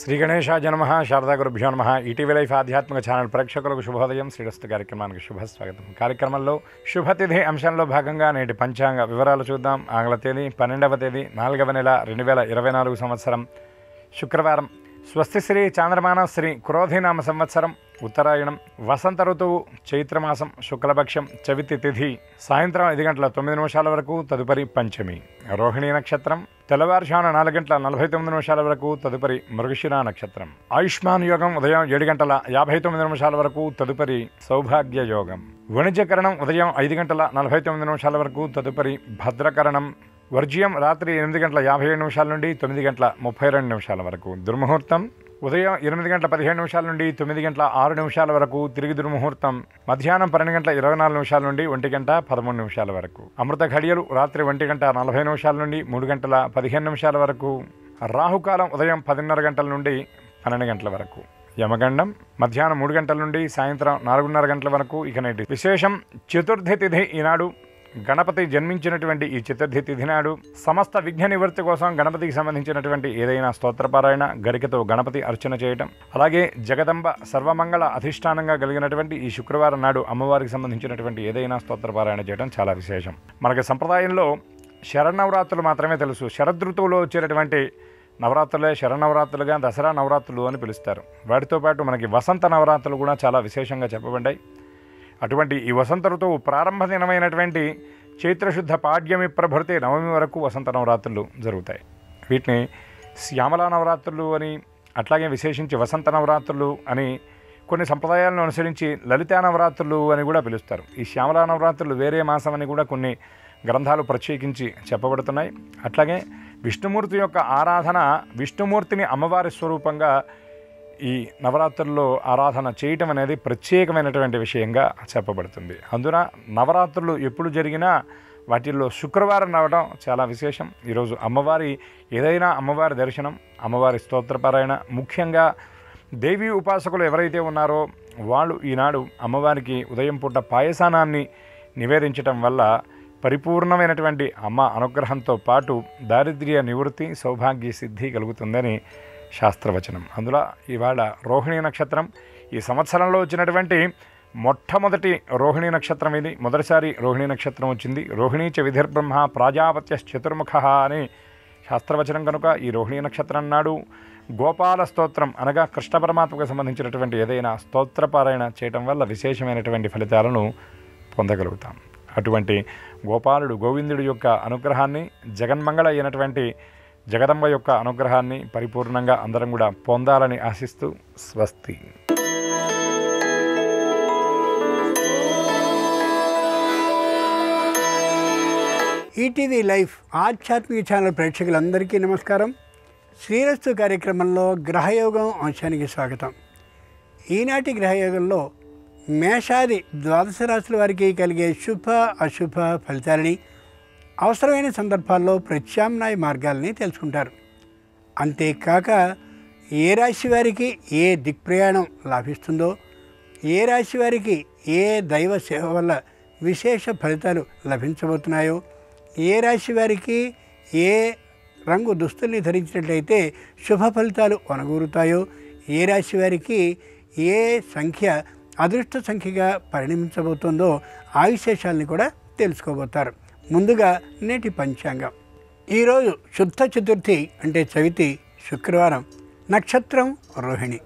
శ్రీ గణేశాయ నమః శారదా గురుభ్యో నమః ఈటీవీ లైఫ్ ఆధ్యాత్మిక ఛానల్ ప్రేక్షకులకు శుభోదయం. శ్రీరస్తు కార్యక్రమానికి శుభస్వాగతం. కార్యక్రమంలో శుభతిథి అంశంలో భాగంగా నేటి పంచాంగ వివరాలు చూద్దాం. ఆంగ్ల తేదీ 12వ తేదీ 4వ నెల 2024 సంవత్సరం శుక్రవారం. స్వస్తి శ్రీ చాంద్రమాన శ్రీ క్రోధినామ సంవత్సరం ఉత్తరాయణం వసంత ఋతువు చైత్రమాసం శుక్లపక్షం చవితి తిథి సాయంత్రం 5:09 వరకు తదుపరి పంచమి. రోహిణీ నక్షత్రం తెల్లవారుజామున 4:49 వరకు తదుపరి మృగశిర నక్షత్రం. ఆయుష్మాన్ యోగం ఉదయం 7:59 వరకు తదుపరి సౌభాగ్య యోగం. వణిజ్యకరణం ఉదయం 5:49 వరకు తదుపరి భద్రకరణం. వర్జ్యం రాత్రి 8:57 నుండి 9:32 వరకు. దుర్ముహూర్తం ఉదయం 8:15 నుండి 9:06 వరకు తిరిగి దుర్ముహూర్తం. మధ్యాహ్నం 12:24 నుండి 1:13 వరకు. అమృత ఘడియలు రాత్రి 1:40 నుండి 3:15 వరకు. రాహుకాలం ఉదయం 10:30 నుండి 12 వరకు. యమగండం మధ్యాహ్నం 3 నుండి సాయంత్రం 4:30 వరకు. ఇక నేటి విశేషం చతుర్థి తిథి. ఈనాడు గణపతి జన్మించినటువంటి ఈ చతుర్థి తిథి నాడు సమస్త విఘ్న నివృత్తి కోసం గణపతికి సంబంధించినటువంటి ఏదైనా స్తోత్రపారాయణ గరికతో గణపతి అర్చన చేయటం, అలాగే జగదంబ సర్వమంగళ అధిష్టానంగా కలిగినటువంటి ఈ శుక్రవారం నాడు అమ్మవారికి సంబంధించినటువంటి ఏదైనా స్తోత్రపారాయణ చేయడం చాలా విశేషం. మనకి సంప్రదాయంలో శరన్నవరాత్రులు మాత్రమే తెలుసు. శరదృతువులో వచ్చేటటువంటి నవరాత్రులే శరన్నవరాత్రులుగా దసరా నవరాత్రులు అని పిలుస్తారు. వాటితో పాటు మనకి వసంత నవరాత్రులు కూడా చాలా విశేషంగా చెప్పబడ్డాయి. అటువంటి ఈ వసంత ఋతువు ప్రారంభ దినమైనటువంటి చైత్రశుద్ధ పాడ్యమి ప్రభృతి నవమి వరకు వసంత నవరాత్రులు జరుగుతాయి. వీటిని శ్యామలా నవరాత్రులు అని, అట్లాగే విశేషించి వసంత నవరాత్రులు అని, కొన్ని సంప్రదాయాలను అనుసరించి లలితా నవరాత్రులు అని కూడా పిలుస్తారు. ఈ శ్యామలా నవరాత్రులు వేరే మాసం అని కూడా కొన్ని గ్రంథాలు ప్రత్యేకించి చెప్పబడుతున్నాయి. అట్లాగే విష్ణుమూర్తి యొక్క ఆరాధన, విష్ణుమూర్తిని అమ్మవారి స్వరూపంగా ఈ నవరాత్రుల్లో ఆరాధన చేయటం అనేది ప్రత్యేకమైనటువంటి విషయంగా చెప్పబడుతుంది. అందున నవరాత్రులు ఎప్పుడు జరిగినా వాటిల్లో శుక్రవారం రావడం చాలా విశేషం. ఈరోజు ఏదైనా అమ్మవారి దర్శనం, అమ్మవారి స్తోత్రపారాయణ, ముఖ్యంగా దేవీ ఉపాసకులు ఎవరైతే ఉన్నారో వాళ్ళు ఈనాడు అమ్మవారికి ఉదయం పూట పాయసానాన్ని నివేదించటం వల్ల పరిపూర్ణమైనటువంటి అమ్మ అనుగ్రహంతో పాటు దారిద్ర్య నివృత్తి, సౌభాగ్య సిద్ధి కలుగుతుందని శాస్త్రవచనం. అందులో ఇవాళ రోహిణీ నక్షత్రం. ఈ సంవత్సరంలో వచ్చినటువంటి మొట్టమొదటి రోహిణీ నక్షత్రం ఇది. మొదటిసారి రోహిణీ నక్షత్రం వచ్చింది. రోహిణీ చ విధిర్బ్రహ్మ ప్రాజాపత్యశ్చతుర్ముఖ అని శాస్త్రవచనం కనుక ఈ రోహిణీ నక్షత్రం నాడు గోపాల స్తోత్రం అనగా కృష్ణ పరమాత్మకు సంబంధించినటువంటి ఏదైనా స్తోత్రపారాయణ చేయటం వల్ల విశేషమైనటువంటి ఫలితాలను పొందగలుగుతాం. అటువంటి గోపాలుడు గోవిందుడి యొక్క అనుగ్రహాన్ని, జగన్మంగళ అయినటువంటి జగదంబ యొక్క అనుగ్రహాన్ని పరిపూర్ణంగా అందరం కూడా పొందాలని ఆశిస్తూ స్వస్తి. ఈటీవీ లైఫ్ ఆధ్యాత్మిక ఛానల్ ప్రేక్షకులందరికీ నమస్కారం. శ్రీరస్తు కార్యక్రమంలో గ్రహయోగం అంశానికి స్వాగతం. ఈనాటి గ్రహయోగంలో మేషాది ద్వాదశ రాశుల వారికి కలిగే శుభ అశుభ ఫలితాలని, అవసరమైన సందర్భాల్లో ప్రత్యామ్నాయ మార్గాల్ని తెలుసుకుంటారు. అంతేకాక ఏ రాశి వారికి ఏ దిక్ప్రయాణం లాభిస్తుందో, ఏ రాశి వారికి ఏ దైవ సేవ వల్ల విశేష ఫలితాలు లభించబోతున్నాయో, ఏ రాశి వారికి ఏ రంగు దుస్తుల్ని ధరించినట్లయితే శుభ ఫలితాలు వనగూరుతాయో, ఏ రాశి వారికి ఏ సంఖ్య అదృష్ట సంఖ్యగా పరిణమించబోతుందో ఆ విశేషాలని కూడా తెలుసుకోబోతారు. ముందుగా నేటి పంచాంగం. ఈరోజు శుద్ధ చతుర్థి అంటే చవితి, శుక్రవారం, నక్షత్రం రోహిణి.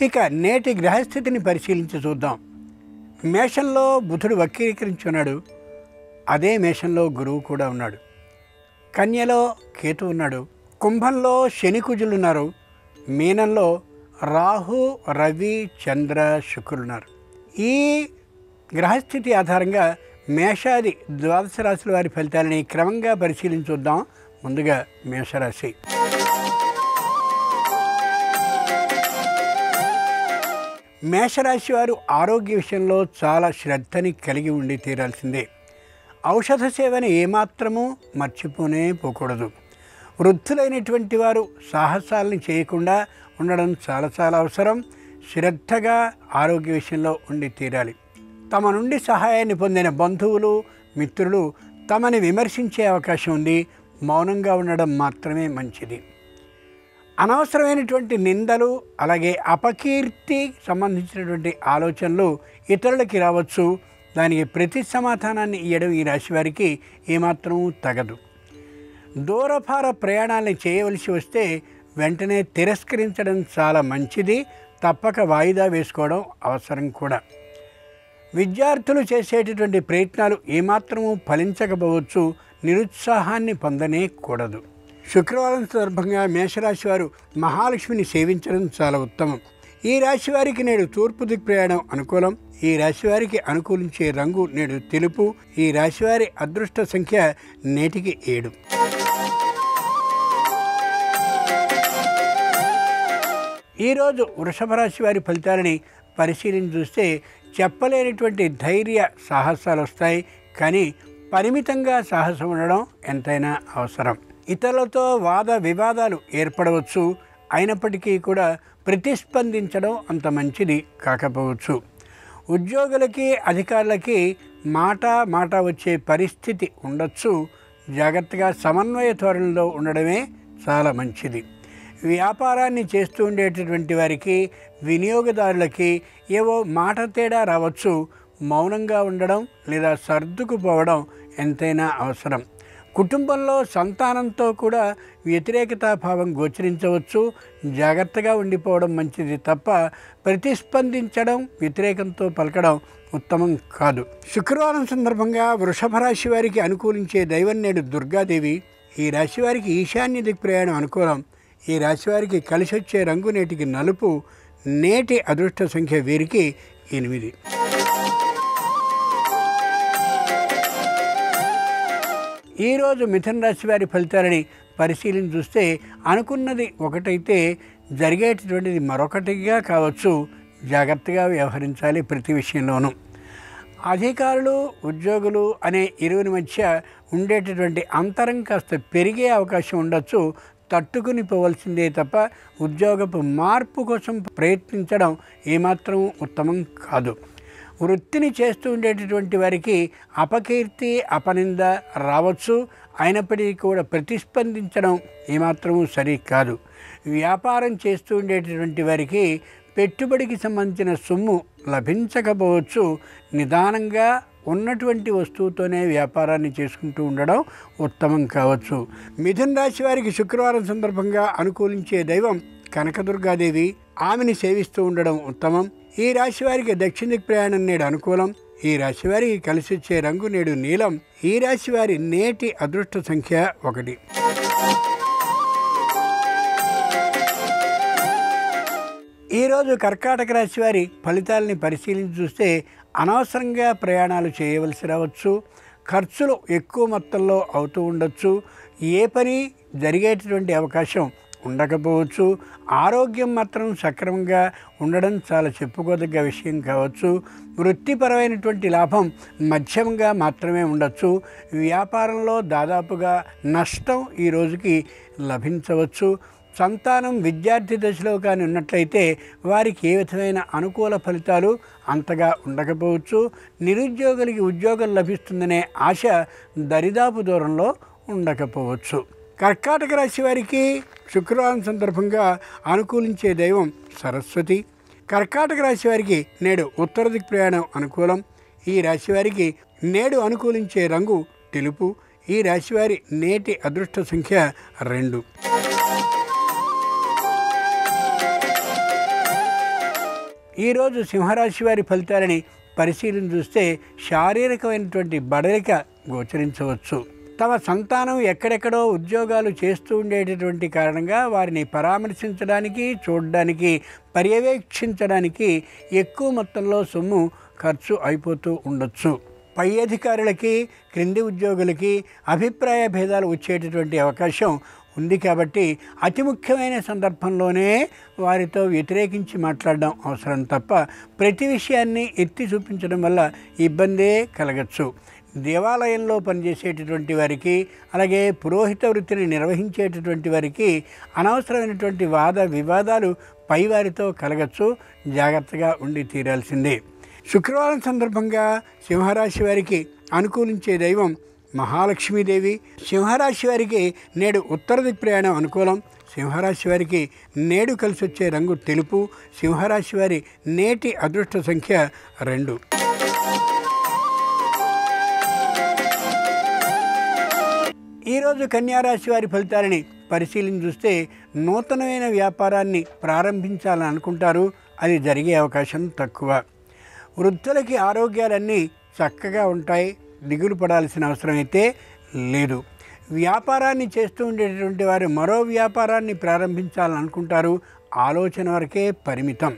ఇక నేటి గ్రహస్థితిని పరిశీలించి చూద్దాం. మేషంలో బుధుడు వక్రీకరించి ఉన్నాడు. అదే మేషంలో గురువు కూడా ఉన్నాడు. కన్యలో కేతు ఉన్నాడు. కుంభంలో శని కుజులు ఉన్నారు. మీనంలో రాహు, రవి, చంద్ర, శుక్రులు ఉన్నారు. ఈ గ్రహస్థితి ఆధారంగా మేషాది ద్వాదశ రాశుల వారి ఫలితాలని క్రమంగా పరిశీలించుద్దాం. ముందుగా మేషరాశి. మేషరాశి వారు ఆరోగ్య విషయంలో చాలా శ్రద్ధని కలిగి ఉండి తీరాల్సిందే. ఔషధ సేవని ఏమాత్రమూ మర్చిపోనే పోకూడదు. వృద్ధులైనటువంటి వారు సాహసాలని చేయకుండా ఉండడం చాలా అవసరం. శ్రద్ధగా ఆరోగ్య విషయంలో ఉండి తీరాలి. తమ నుండి సహాయాన్ని పొందిన బంధువులు, మిత్రులు తమని విమర్శించే అవకాశం ఉంది. మౌనంగా ఉండడం మాత్రమే మంచిది. అనవసరమైనటువంటి నిందలు అలాగే అపకీర్తి సంబంధించినటువంటి ఆలోచనలు ఇతరులకి రావచ్చు. దానికి ప్రతి సమాధానాన్ని ఇవ్వడం ఈ రాశి వారికి ఏమాత్రం తగదు. దూరభార ప్రయాణాలను చేయవలసి వస్తే వెంటనే తిరస్కరించడం చాలా మంచిది. తప్పక వాయిదా వేసుకోవడం అవసరం కూడా. విద్యార్థులు చేసేటటువంటి ప్రయత్నాలు ఏమాత్రమూ ఫలించకపోవచ్చు. నిరుత్సాహాన్ని పొందనే కూడదు. శుక్రవారం సందర్భంగా మేషరాశి వారు మహాలక్ష్మిని సేవించడం చాలా ఉత్తమం. ఈ రాశి వారికి నేడు తూర్పు దిక్కు ప్రయాణం అనుకూలం. ఈ రాశి వారికి అనుకూలించే రంగు నేడు తెలుపు. ఈ రాశి వారి అదృష్ట సంఖ్య నేటికి 7. ఈరోజు వృషభ రాశి వారి ఫలితాలని పరిశీలించి చూస్తే చెప్పలేనటువంటి ధైర్య సాహసాలు వస్తాయి. కానీ పరిమితంగా సాహసం ఉండడం ఎంతైనా అవసరం. ఇతరులతో వాద వివాదాలు ఏర్పడవచ్చు. అయినప్పటికీ కూడా ప్రతిస్పందించడం అంత మంచిది కాకపోవచ్చు. ఉద్యోగులకి అధికారులకి మాట వచ్చే పరిస్థితి ఉండొచ్చు. జాగ్రత్తగా సమన్వయ ధోరణిలో ఉండడమే చాలా మంచిది. వ్యాపారాన్ని చేస్తూ ఉండేటటువంటి వారికి వినియోగదారులకి ఏవో మాట తేడా రావచ్చు. మౌనంగా ఉండడం లేదా సర్దుకుపోవడం ఎంతైనా అవసరం. కుటుంబంలో సంతానంతో కూడా వ్యతిరేకతాభావం గోచరించవచ్చు. జాగ్రత్తగా ఉండిపోవడం మంచిది తప్ప ప్రతిస్పందించడం, వ్యతిరేకంతో పలకడం ఉత్తమం కాదు. శుక్రవారం సందర్భంగా వృషభ రాశి వారికి అనుకూలించే దైవం నేడు దుర్గాదేవి. ఈ రాశి వారికి ఈశాన్య దిక్ ప్రయాణం అనుకూలం. ఈ రాశి వారికి కలిసి వచ్చే రంగు నేటికి నలుపు. నేటి అదృష్ట సంఖ్య వీరికి 8. ఈరోజు మిథున రాశి వారి ఫలితాలని పరిశీలించి చూస్తే అనుకున్నది ఒకటైతే జరిగేటటువంటిది మరొకటిగా కావచ్చు. జాగ్రత్తగా వ్యవహరించాలి ప్రతి విషయంలోనూ. అధికారులు ఉద్యోగులు అనే ఇరువురి మధ్య ఉండేటటువంటి అంతరం కాస్త పెరిగే అవకాశం ఉండొచ్చు. తట్టుకుని పోవలసిందే తప్ప ఉద్యోగపు మార్పు కోసం ప్రయత్నించడం ఏమాత్రం ఉత్తమం కాదు. వృత్తిని చేస్తూ ఉండేటటువంటి వారికి అపకీర్తి అపనింద రావచ్చు. అయినప్పటికీ కూడా ప్రతిస్పందించడం ఏమాత్రము సరి కాదు. వ్యాపారం చేస్తూ ఉండేటటువంటి వారికి పెట్టుబడికి సంబంధించిన సొమ్ము లభించకపోవచ్చు. నిదానంగా ఉన్నటువంటి వస్తువుతోనే వ్యాపారాన్ని చేసుకుంటూ ఉండడం ఉత్తమం కావచ్చు. మిథున రాశి వారికి శుక్రవారం సందర్భంగా అనుకూలించే దైవం కనకదుర్గాదేవి. ఆమెని సేవిస్తూ ఉండడం ఉత్తమం. ఈ రాశి వారికి దక్షిణ దిక్ ప్రయాణం నేడు అనుకూలం. ఈ రాశి వారికి కలిసి వచ్చే రంగు నేడు నీలం. ఈ రాశి వారి నేటి అదృష్ట సంఖ్య 1. ఈరోజు కర్కాటక రాశి వారి ఫలితాలని పరిశీలించి చూస్తే అనవసరంగా ప్రయాణాలు చేయవలసి రావచ్చు. ఖర్చులు ఎక్కువ మొత్తంలో అవుతూ ఉండొచ్చు. ఏ పని జరిగేటటువంటి అవకాశం ఉండకపోవచ్చు. ఆరోగ్యం మాత్రం సక్రమంగా ఉండడం చాలా చెప్పుకోదగ్గ విషయం కావచ్చు. వృత్తిపరమైనటువంటి లాభం మధ్యమంగా మాత్రమే ఉండొచ్చు. వ్యాపారంలో దాదాపుగా నష్టం ఈ రోజుకి లభించవచ్చు. సంతానం విద్యార్థి దశలో కానీ ఉన్నట్లయితే వారికి ఏ విధమైన అనుకూల ఫలితాలు అంతగా ఉండకపోవచ్చు. నిరుద్యోగులకి ఉద్యోగం లభిస్తుందనే ఆశ దరిదాపు దూరంలో ఉండకపోవచ్చు. కర్కాటక రాశి వారికి శుక్రవారం సందర్భంగా అనుకూలించే దైవం సరస్వతి. కర్కాటక రాశి వారికి నేడు ఉత్తర దిక్ ప్రయాణం అనుకూలం. ఈ రాశి వారికి నేడు అనుకూలించే రంగు తెలుపు. ఈ రాశి వారి నేటి అదృష్ట సంఖ్య 2. ఈరోజు సింహరాశి వారి ఫలితాలని పరిశీలించి చూస్తే శారీరకమైనటువంటి బడలిక గోచరించవచ్చు. తమ సంతానం ఎక్కడెక్కడో ఉద్యోగాలు చేస్తూ ఉండేటటువంటి కారణంగా వారిని పరామర్శించడానికి, చూడడానికి, పర్యవేక్షించడానికి ఎక్కువ మొత్తంలో సొమ్ము ఖర్చు అయిపోతూ ఉండొచ్చు. పై అధికారులకి, క్రింది ఉద్యోగులకి అభిప్రాయ భేదాలు వచ్చేటటువంటి అవకాశం ఉంది. కాబట్టి అతి ముఖ్యమైన సందర్భంలోనే వారితో వ్యతిరేకించి మాట్లాడడం అవసరం తప్ప ప్రతి విషయాన్ని ఎత్తి చూపించడం వల్ల ఇబ్బందే కలగచ్చు. దేవాలయంలో పనిచేసేటటువంటి వారికి, అలాగే పురోహిత వృత్తిని నిర్వహించేటటువంటి వారికి అనవసరమైనటువంటి వాద వివాదాలు పై వారితో కలగచ్చు. జాగ్రత్తగా ఉండి తీరాల్సిందే. శుక్రవారం సందర్భంగా సింహరాశి వారికి అనుకూలించే దైవం మహాలక్ష్మీదేవి. సింహరాశి వారికి నేడు ఉత్తర దిక్ ప్రయాణం అనుకూలం. సింహరాశి వారికి నేడు కలిసి వచ్చే రంగు తెలుపు. సింహరాశి వారి నేటి అదృష్ట సంఖ్య 2. ఈరోజు కన్యారాశి వారి ఫలితాలని పరిశీలించి చూస్తే నూతనమైన వ్యాపారాన్ని ప్రారంభించాలని అనుకుంటారు. అది జరిగే అవకాశం తక్కువ. వృద్ధులకి ఆరోగ్యాలన్నీ చక్కగా ఉంటాయి. దిగులు పడాల్సిన అవసరం అయితే లేదు. వ్యాపారాన్ని చేస్తూ ఉండేటటువంటి వారు మరో వ్యాపారాన్ని ప్రారంభించాలని అనుకుంటారు. ఆలోచన వరకే పరిమితం.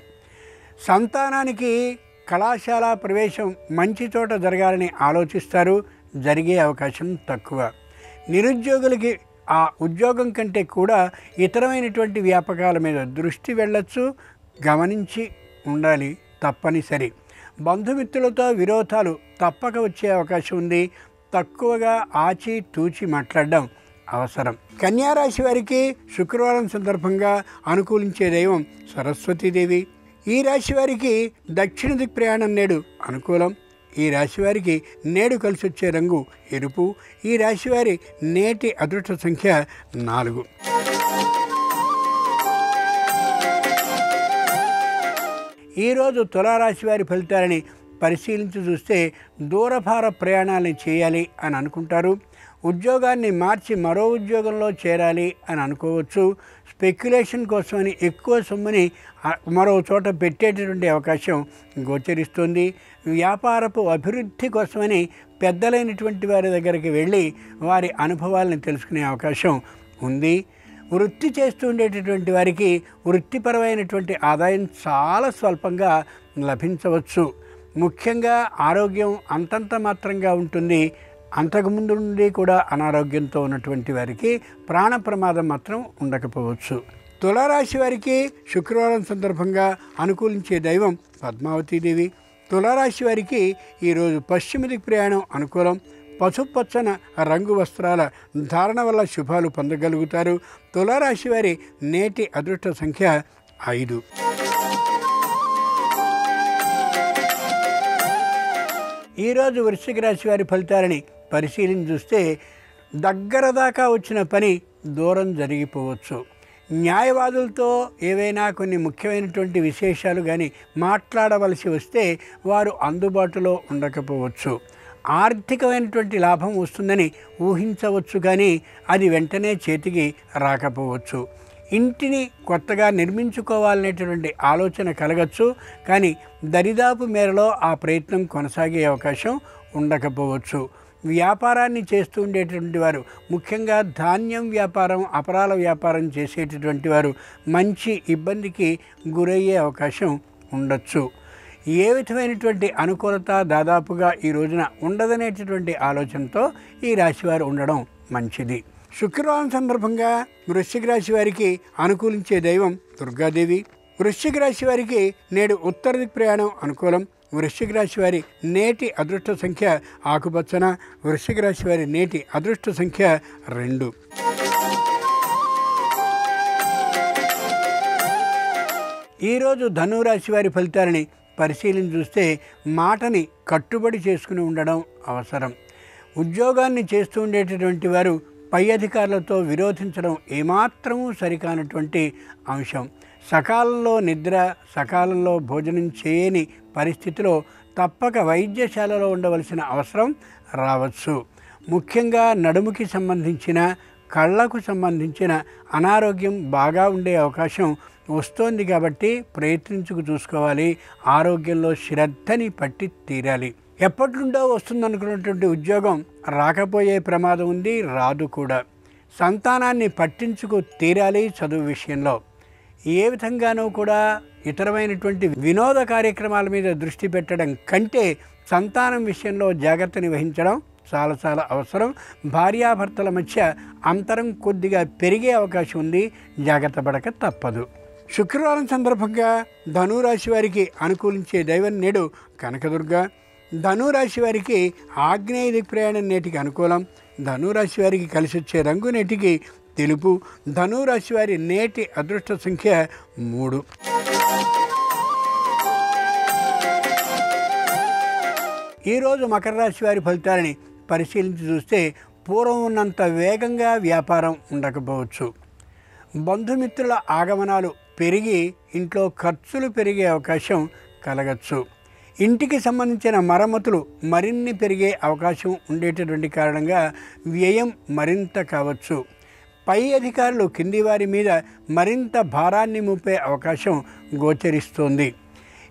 సంతానానికి కళాశాల ప్రవేశం మంచి చోట జరగాలని ఆలోచిస్తారు. జరిగే అవకాశం తక్కువ. నిరుద్యోగులకి ఆ ఉద్యోగం కంటే కూడా ఇతరమైనటువంటి వ్యాపకాల మీద దృష్టి వెళ్ళొచ్చు. గమనించి ఉండాలి, తప్పనిసరి. బంధుమిత్రులతో విరోధాలు తప్పక వచ్చే అవకాశం ఉంది. తక్కువగా ఆచి తూచి మాట్లాడడం అవసరం. కన్యారాశి వారికి శుక్రవారం సందర్భంగా అనుకూలించే దైవం సరస్వతీదేవి. ఈ రాశి వారికి దక్షిణ దిక్ ప్రయాణం నేడు అనుకూలం. ఈ రాశివారికి నేడు కలిసి వచ్చే రంగు ఎరుపు. ఈ రాశివారి నేటి అదృష్ట సంఖ్య 4. ఈరోజు తులారాశి వారి ఫలితాలని పరిశీలించి చూస్తే దూరభార ప్రయాణాలను చేయాలి అని అనుకుంటారు. ఉద్యోగాన్ని మార్చి మరో ఉద్యోగంలో చేరాలి అని అనుకోవచ్చు. స్పెక్యులేషన్ కోసమని ఎక్కువ సొమ్ముని మరో చోట పెట్టేటటువంటి అవకాశం గోచరిస్తుంది. వ్యాపారపు అభివృద్ధి కోసమని పెద్దలైనటువంటి వారి దగ్గరికి వెళ్ళి వారి అనుభవాలను తెలుసుకునే అవకాశం ఉంది. వృత్తి చేస్తూ ఉండేటటువంటి వారికి వృత్తిపరమైనటువంటి ఆదాయం చాలా స్వల్పంగా లభించవచ్చు. ముఖ్యంగా ఆరోగ్యం అంతంత మాత్రంగా ఉంటుంది. అంతకుముందు నుండి కూడా అనారోగ్యంతో ఉన్నటువంటి వారికి ప్రాణ ప్రమాదం మాత్రం ఉండకపోవచ్చు. తులారాశి వారికి శుక్రవారం సందర్భంగా అనుకూలించే దైవం పద్మావతీదేవి. తులారాశి వారికి ఈరోజు పశ్చిమ దిక్కు ప్రయాణం అనుకూలం. పసుపచ్చన రంగు వస్త్రాల ధారణ వల్ల శుభాలు పొందగలుగుతారు. తులారాశి వారి నేటి అదృష్ట సంఖ్య 5. ఈరోజు వృశ్చిక రాశి వారి ఫలితాలని పరిశీలించి చూస్తే దగ్గర దాకా వచ్చిన పని దూరం జరిగిపోవచ్చు. న్యాయవాదులతో ఏవైనా కొన్ని ముఖ్యమైనటువంటి విశేషాలు కానీ మాట్లాడవలసి వస్తే వారు అందుబాటులో ఉండకపోవచ్చు. ఆర్థికమైనటువంటి లాభం వస్తుందని ఊహించవచ్చు, కానీ అది వెంటనే చేతికి రాకపోవచ్చు. ఇంటిని కొత్తగా నిర్మించుకోవాలనేటువంటి ఆలోచన కలగచ్చు, కానీ దరిదాపు మేరలో ఆ ప్రయత్నం కొనసాగే అవకాశం ఉండకపోవచ్చు. వ్యాపారాన్ని చేస్తూ ఉండేటువంటి వారు, ముఖ్యంగా ధాన్యం వ్యాపారం, అపరాల వ్యాపారం చేసేటటువంటి వారు మంచి ఇబ్బందికి గురయ్యే అవకాశం ఉండొచ్చు. ఏ విధమైనటువంటి అనుకూలత దాదాపుగా ఈ రోజున ఉండదనేటటువంటి ఆలోచనతో ఈ రాశివారు ఉండడం మంచిది. శుక్రవారం సందర్భంగా వృశ్చిక రాశి వారికి అనుకూలించే దైవం దుర్గాదేవి. వృశ్చిక రాశి వారికి నేడు ఉత్తర దిక్ ప్రయాణం అనుకూలం. వృశ్చిక రాశి వారి నేటి అదృష్ట సంఖ్య ఆకుపచ్చన. వృశ్చిక రాశి వారి నేటి అదృష్ట సంఖ్య 2. ఈరోజు ధనురాశి వారి ఫలితాలని పరిశీలించి చూస్తే మాటని కట్టుబడి చేసుకుని ఉండడం అవసరం. ఉద్యోగాన్ని చేస్తూ ఉండేటటువంటి వారు పై అధికారులతో విరోధించడం ఏమాత్రమూ సరికానటువంటి అంశం. సకాలంలో నిద్ర, సకాలంలో భోజనం చేయని పరిస్థితిలో తప్పక వైద్యశాలలో ఉండవలసిన అవసరం రావచ్చు. ముఖ్యంగా నడుముకి సంబంధించిన, కళ్ళకు సంబంధించిన అనారోగ్యం బాగా ఉండే అవకాశం వస్తోంది. కాబట్టి ప్రయత్నించుకు చూసుకోవాలి. ఆరోగ్యంలో శ్రద్ధని పట్టి తీరాలి. ఎప్పటి నుండో వస్తుందనుకున్నటువంటి ఉద్యోగం రాకపోయే ప్రమాదం ఉంది, రాదు కూడా. సంతానాన్ని పట్టించుకు తీరాలి. చదువు విషయంలో ఏ విధంగానూ కూడా ఇతరమైనటువంటి వినోద కార్యక్రమాల మీద దృష్టి పెట్టడం కంటే సంతానం విషయంలో జాగ్రత్తని వహించడం చాలా చాలా అవసరం. భార్యాభర్తల మధ్య అంతరం కొద్దిగా పెరిగే అవకాశం ఉంది. జాగ్రత్త పడక తప్పదు. శుక్రవారం సందర్భంగా ధనురాశి వారికి అనుకూలించే దైవం నేడు కనకదుర్గ. ధనురాశి వారికి ఆగ్నేయ దిక్ ప్రయాణం నేటికి అనుకూలం. ధనురాశి వారికి కలిసి వచ్చే రంగు నేటికి తెలుపు. ధనురాశి వారి నేటి అదృష్ట సంఖ్య 3. ఈరోజు మకర రాశి వారి ఫలితాలని పరిశీలించి చూస్తే పూర్వం ఉన్నంత వేగంగా వ్యాపారం ఉండకపోవచ్చు. బంధుమిత్రుల ఆగమనాలు పెరిగి ఇంట్లో ఖర్చులు పెరిగే అవకాశం కలగచ్చు. ఇంటికి సంబంధించిన మరమ్మతులు మరిన్ని పెరిగే అవకాశం ఉండేటటువంటి కారణంగా వ్యయం మరింత కావచ్చు. పై అధికారులు కింది వారి మీద మరింత భారాన్ని మోపే అవకాశం గోచరిస్తోంది.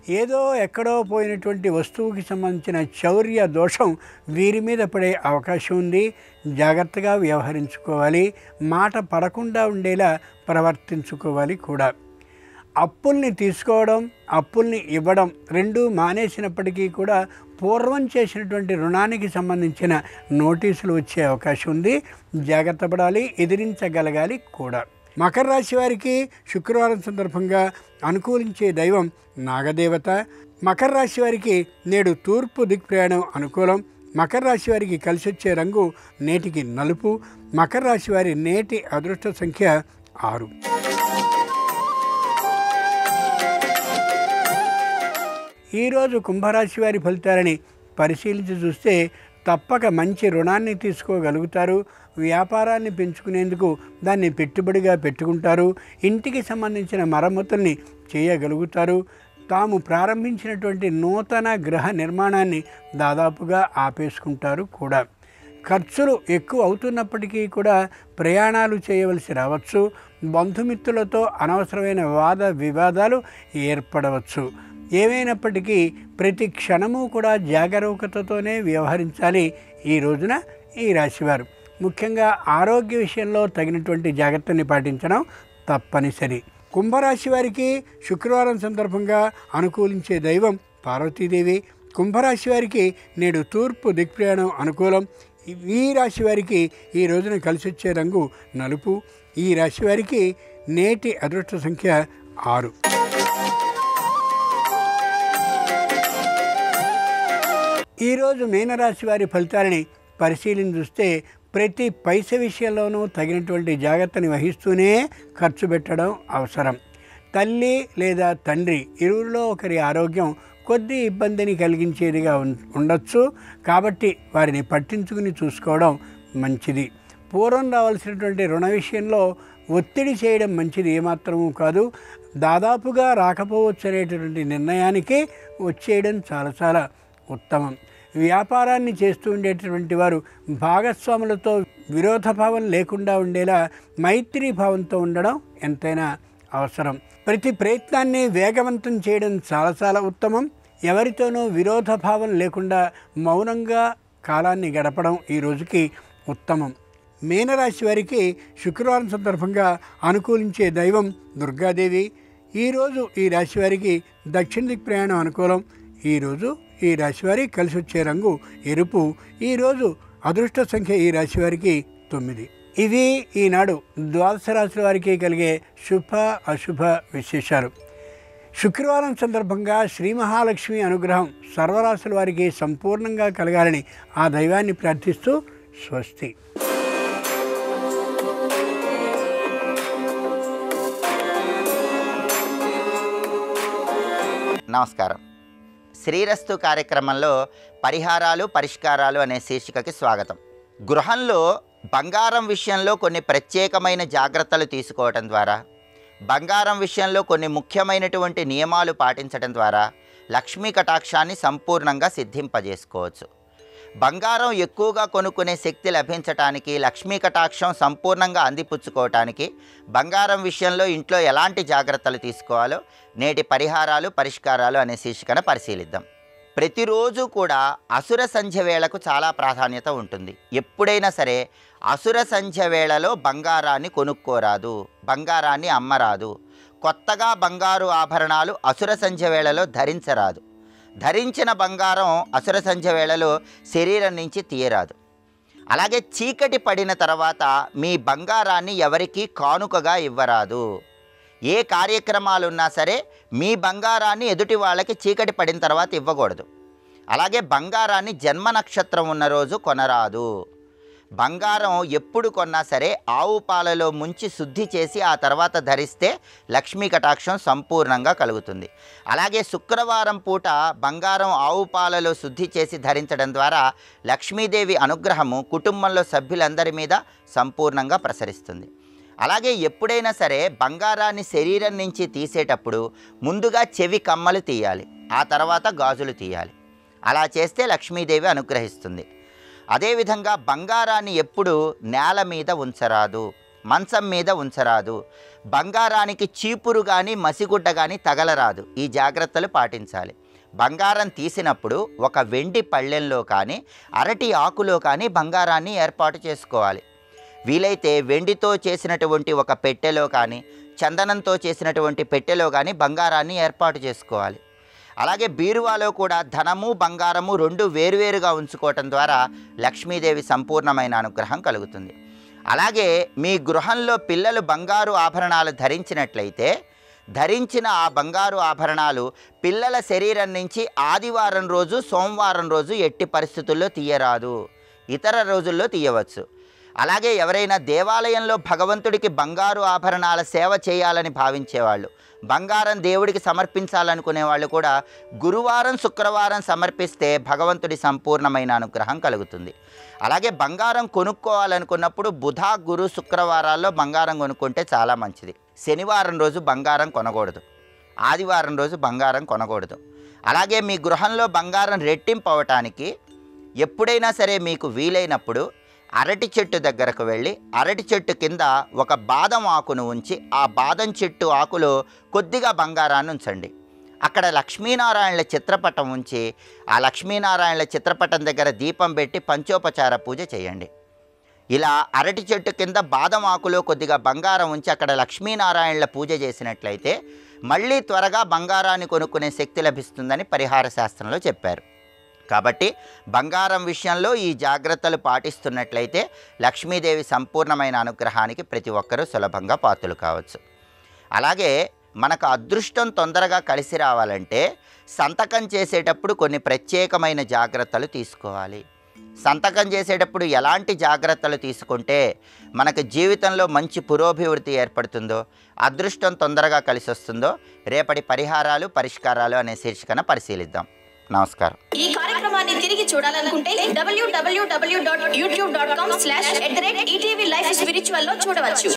ఏదో ఎక్కడో పోయినటువంటి వస్తువుకి సంబంధించిన చౌర్య దోషం వీరి మీద పడే అవకాశం ఉంది. జాగ్రత్తగా వ్యవహరించుకోవాలి. మాట పడకుండా ఉండేలా ప్రవర్తించుకోవాలి కూడా. అప్పుల్ని తీసుకోవడం, అప్పుల్ని ఇవ్వడం రెండూ మానేసినప్పటికీ కూడా పూర్వం చేసినటువంటి రుణానికి సంబంధించిన నోటీసులు వచ్చే అవకాశం ఉంది. జాగ్రత్త పడాలి, ఎదిరించగలగాలి కూడా. మకర రాశి వారికి శుక్రవారం సందర్భంగా అనుకూలించే దైవం నాగదేవత. మకర రాశి వారికి నేడు తూర్పు దిక్ప్రయాణం అనుకూలం. మకర రాశి వారికి కలిసి వచ్చే రంగు నేటికి నలుపు. మకర రాశి వారి నేటి అదృష్ట సంఖ్య 6. ఈరోజు కుంభరాశి వారి ఫలితాలని పరిశీలించి చూస్తే తప్పక మంచి రుణాన్ని తీసుకోగలుగుతారు. వ్యాపారాన్ని పెంచుకునేందుకు దాన్ని పెట్టుబడిగా పెట్టుకుంటారు. ఇంటికి సంబంధించిన మరమ్మతుల్ని చేయగలుగుతారు. తాము ప్రారంభించినటువంటి నూతన గృహ నిర్మాణాన్ని దాదాపుగా ఆపేసుకుంటారు కూడా. ఖర్చులు ఎక్కువ అవుతున్నప్పటికీ కూడా ప్రయాణాలు చేయవలసి రావచ్చు. బంధుమిత్రులతో అనవసరమైన వాద వివాదాలు ఏర్పడవచ్చు. ఏమైనప్పటికీ ప్రతి క్షణము కూడా జాగరూకతతోనే వ్యవహరించాలి ఈ రోజున ఈ రాశివారు. ముఖ్యంగా ఆరోగ్య విషయంలో తగినటువంటి జాగ్రత్తని పాటించడం తప్పనిసరి. కుంభరాశి వారికి శుక్రవారం సందర్భంగా అనుకూలించే దైవం పార్వతీదేవి. కుంభరాశి వారికి నేడు తూర్పు దిక్ప్రయాణం అనుకూలం. ఈ రాశి వారికి ఈ రోజున కలిసి వచ్చే రంగు నలుపు. ఈ రాశి వారికి నేటి అదృష్ట సంఖ్య 6. ఈరోజు మీనరాశి వారి ఫలితాలని పరిశీలించి చూస్తే ప్రతి పైస విషయంలోనూ తగినటువంటి జాగ్రత్తని వహిస్తూనే ఖర్చు పెట్టడం అవసరం. తల్లి లేదా తండ్రి ఇరువురిలో ఒకరి ఆరోగ్యం కొద్ది ఇబ్బందిని కలిగించేదిగా ఉండొచ్చు. కాబట్టి వారిని పట్టించుకుని చూసుకోవడం మంచిది. పూర్వం రావాల్సినటువంటి రుణ విషయంలో ఒత్తిడి చేయడం మంచిది ఏమాత్రమూ కాదు. దాదాపుగా రాకపోవచ్చు అనేటటువంటి నిర్ణయానికి వచ్చేయడం చాలా ఉత్తమం. వ్యాపారాన్ని చేస్తూ ఉండేటటువంటి వారు భాగస్వాములతో విరోధభావం లేకుండా ఉండేలా మైత్రీ భావంతో ఉండడం ఎంతైనా అవసరం. ప్రతి ప్రయత్నాన్ని వేగవంతం చేయడం చాలా ఉత్తమం. ఎవరితోనూ విరోధభావం లేకుండా మౌనంగా కాలాన్ని గడపడం ఈ రోజుకి ఉత్తమం. మీనరాశి వారికి శుక్రవారం సందర్భంగా అనుకూలించే దైవం దుర్గాదేవి. ఈరోజు ఈ రాశి వారికి దక్షిణ దిక్ ప్రయాణం అనుకూలం. ఈరోజు ఈ రాశివారికి కలిసి వచ్చే రంగు ఎరుపు. ఈరోజు అదృష్ట సంఖ్య ఈ రాశివారికి 9. ఇవి ఈనాడు ద్వాదశ రాశుల వారికి కలిగే శుభ అశుభ విశేషాలు. శుక్రవారం సందర్భంగా శ్రీ మహాలక్ష్మి అనుగ్రహం సర్వరాశుల వారికి సంపూర్ణంగా కలగాలని ఆ దైవాన్ని ప్రార్థిస్తూ స్వస్తి. నమస్కారం. శ్రీరస్తు కార్యక్రమంలో పరిహారాలు పరిష్కారాలు అనే శీర్షికకి స్వాగతం. గృహంలో బంగారం విషయంలో కొన్ని ప్రత్యేకమైన జాగ్రత్తలు తీసుకోవటం ద్వారా, బంగారం విషయంలో కొన్ని ముఖ్యమైనటువంటి నియమాలు పాటించడం ద్వారా లక్ష్మీ కటాక్షాన్ని సంపూర్ణంగా సిద్ధింపజేసుకోవచ్చు. బంగారం ఎక్కువగా కొనుక్కునే శక్తి లభించటానికి, లక్ష్మీ కటాక్షం సంపూర్ణంగా అందిపుచ్చుకోవటానికి బంగారం విషయంలో ఇంట్లో ఎలాంటి జాగ్రత్తలు తీసుకోవాలో నేటి పరిహారాలు పరిష్కారాలు అనే శీర్షికను పరిశీలిద్దాం. ప్రతిరోజు కూడా అసుర సంధ్య వేళకు చాలా ప్రాధాన్యత ఉంటుంది. ఎప్పుడైనా సరే అసుర సంధ్య వేళలో బంగారాన్ని కొనుక్కోరాదు, బంగారాన్ని అమ్మరాదు. కొత్తగా బంగారు ఆభరణాలు అసుర సంధ్య వేళలో ధరించరాదు. ధరించిన బంగారం అసుర సంధ్య వేళలో శరీరం నుంచి తీయరాదు. అలాగే చీకటి పడిన తర్వాత మీ బంగారాన్ని ఎవరికీ కానుకగా ఇవ్వరాదు. ఏ కార్యక్రమాలున్నా సరే మీ బంగారాన్ని ఎదుటి వాళ్ళకి చీకటి పడిన తర్వాత ఇవ్వకూడదు. అలాగే బంగారాన్ని జన్మ నక్షత్రం ఉన్న రోజు కొనరాదు. బంగారం ఎప్పుడు కొన్నా సరే ఆవు పాలలో ముంచి శుద్ధి చేసి ఆ తర్వాత ధరిస్తే లక్ష్మీ కటాక్షం సంపూర్ణంగా కలుగుతుంది. అలాగే శుక్రవారం పూట బంగారం ఆవు పాలలో శుద్ధి చేసి ధరించడం ద్వారా లక్ష్మీదేవి అనుగ్రహము కుటుంబంలో సభ్యులందరి మీద సంపూర్ణంగా ప్రసరిస్తుంది. అలాగే ఎప్పుడైనా సరే బంగారాన్ని శరీరం నుంచి తీసేటప్పుడు ముందుగా చెవి కమ్మలు తీయాలి, ఆ తర్వాత గాజులు తీయాలి. అలా చేస్తే లక్ష్మీదేవి అనుగ్రహిస్తుంది. అదేవిధంగా బంగారాన్ని ఎప్పుడు నేల మీద ఉంచరాదు, మంచం మీద ఉంచరాదు. బంగారానికి చీపురు కానీ మసిగుడ్డ కానీ తగలరాదు. ఈ జాగ్రత్తలు పాటించాలి. బంగారం తీసినప్పుడు ఒక వెండి పళ్ళెంలో కానీ అరటి ఆకులో కానీ బంగారాన్ని ఏర్పాటు చేసుకోవాలి. వీలైతే వెండితో చేసినటువంటి ఒక పెట్టెలో కానీ చందనంతో చేసినటువంటి పెట్టెలో కానీ బంగారాన్ని ఏర్పాటు చేసుకోవాలి. అలాగే బీరువాలో కూడా ధనము బంగారము రెండు వేరువేరుగా ఉంచుకోవటం ద్వారా లక్ష్మీదేవి సంపూర్ణమైన అనుగ్రహం కలుగుతుంది. అలాగే మీ గృహంలో పిల్లలు బంగారు ఆభరణాలు ధరించినట్లయితే ధరించిన ఆ బంగారు ఆభరణాలు పిల్లల శరీరం నుంచి ఆదివారం రోజు సోమవారం రోజు ఎట్టి పరిస్థితుల్లో తీయరాదు, ఇతర రోజుల్లో తీయవచ్చు. అలాగే ఎవరైనా దేవాలయంలో భగవంతుడికి బంగారు ఆభరణాల సేవ చేయాలని భావించేవాళ్ళు, బంగారం దేవుడికి సమర్పించాలనుకునే వాళ్ళు కూడా గురువారం శుక్రవారం సమర్పిస్తే భగవంతుడి సంపూర్ణమైన అనుగ్రహం కలుగుతుంది. అలాగే బంగారం కొనుక్కోవాలనుకున్నప్పుడు బుధ గురు శుక్రవారాల్లో బంగారం కొనుక్కుంటే చాలా మంచిది. శనివారం రోజు బంగారం కొనకూడదు, ఆదివారం రోజు బంగారం కొనకూడదు. అలాగే మీ గృహంలో బంగారం రెట్టింపు అవటానికి ఎప్పుడైనా సరే మీకు వీలైనప్పుడు అరటి చెట్టు దగ్గరకు వెళ్ళి అరటి చెట్టు కింద ఒక బాదం ఆకును ఉంచి ఆ బాదం చెట్టు ఆకులో కొద్దిగా బంగారాన్ని ఉంచండి. అక్కడ లక్ష్మీనారాయణల చిత్రపటం ఉంచి ఆ లక్ష్మీనారాయణల చిత్రపటం దగ్గర దీపం పెట్టి పంచోపచార పూజ చేయండి. ఇలా అరటి చెట్టు కింద బాదం ఆకులో కొద్దిగా బంగారం ఉంచి అక్కడ లక్ష్మీనారాయణల పూజ చేసినట్లయితే మళ్ళీ త్వరగా బంగారాన్ని కొనుక్కునే శక్తి లభిస్తుందని పరిహార శాస్త్రంలో చెప్పారు. కాబట్టి బంగారం విషయంలో ఈ జాగ్రత్తలు పాటిస్తున్నట్లయితే లక్ష్మీదేవి సంపూర్ణమైన అనుగ్రహానికి ప్రతి ఒక్కరూ సులభంగా పాత్రలు కావచ్చు. అలాగే మనకు అదృష్టం తొందరగా కలిసి రావాలంటే సంతకం చేసేటప్పుడు కొన్ని ప్రత్యేకమైన జాగ్రత్తలు తీసుకోవాలి. సంతకం చేసేటప్పుడు ఎలాంటి జాగ్రత్తలు తీసుకుంటే మనకు జీవితంలో మంచి పురోభివృద్ధి ఏర్పడుతుందో, అదృష్టం తొందరగా కలిసి వస్తుందో రేపటి పరిహారాలు పరిష్కారాలు అనే శీర్షికన పరిశీలిద్దాం. నమస్కారం. ఈ కార్యక్రమాన్ని తిరిగి చూడాలనుకుంటే www.youtube.com/ETV Life Spiritual లో చూడవచ్చు.